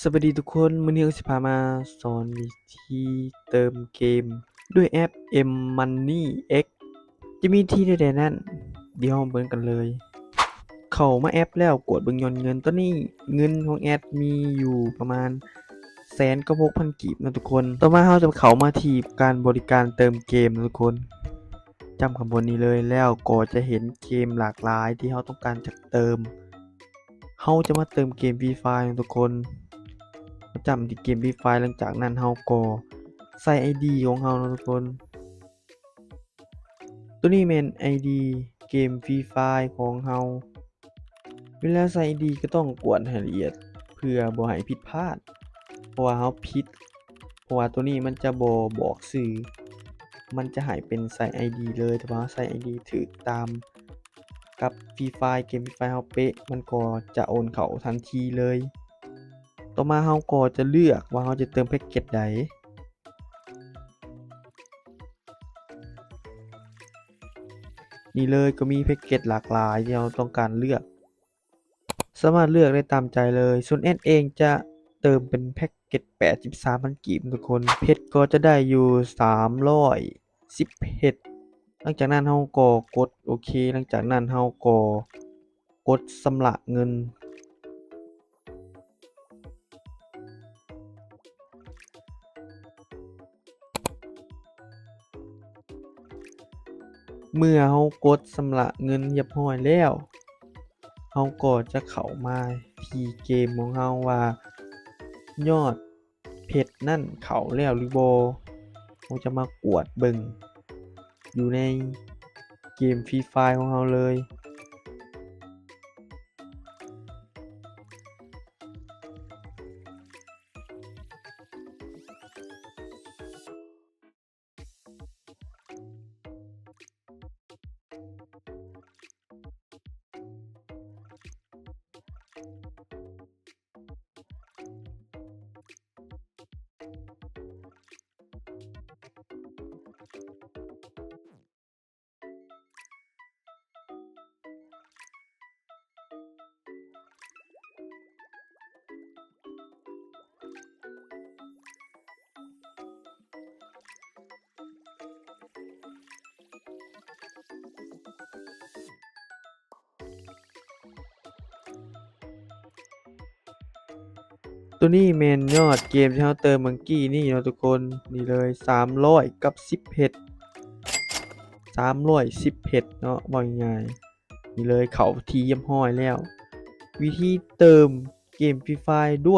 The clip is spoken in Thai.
สวัสดีทุกคนมื้อนี้ก็สิพามาสอนวิธีเติมเกมด้วยแอป M Money X จะมีที่ใดๆนั้นเดี๋ยวเราเบิ่งกันเลย เข้ามาแอปแล้วกดเบิ่งยอดเงินตอนนี้เงินของแอดมีอยู่ประมาณ106,000กีบนะทุกคนต่อมาเราจะเข้ามาที่การบริการเติมเกมนะทุกคนจำข้างบนนี้เลยแล้วก็จะเห็นเกมหลากหลายที่เราต้องการจะเติมเราจะมาเติมเกม Free Fire นะทุกคนจำที่เกม Free Fire หลังจากนั้นเราก็ใส่ ID ของเรานะทุกคนตัวนี้เป็น ID เกม Free Fire ของเราเวลาใส่ ID ก็ต้องกวดให้ละเอียดเพื่อบ่ให้ผิดพลาดเพราะว่าเราผิดเพราะว่าตัวนี้มันจะบ่บอกชื่อมันจะให้เป็นใส่ ID เลยแต่ว่าใส่ ID ถูกตามกับ Free Fire เกม Free Fire เราเป๊ะมันก็จะโอนเข้าทันทีเลยต่อมาเราก็จะเลือกว่าเราจะเติมแพ็กเกจใดนี่เลยก็มีแพ็กเกจหลากหลายที่เราต้องการเลือกสามารถเลือกได้ตามใจเลยส่วนแอดเองจะเติมเป็นแพ็กเกจ83,000กีบทุกคนเพชรก็จะได้อยู่310เพชรหลังจากนั้นเราก็กดโอเคหลังจากนั้นเราก็กดชำระเงินเมื่อเรากดชำระเงินเรียบร้อยแล้วเราก็จะเข้ามาที่เกมของเราว่ายอดเพชรนั่นเข้าแล้วหรือบ่เราจะมากวดเบิ่งอยู่ในเกม Free Fire ของเราเลยตัวนี้แม่นยอดเกมที่เราเติมเมื่อกี้นี่เนาะทุกคนนี่เลย300กับ10เพชร310เพชรเนาะว่าง่ายๆนี่เลยเข้าที่เรียบร้อยแล้ววิธีเติมเกม Free Fire ด้วย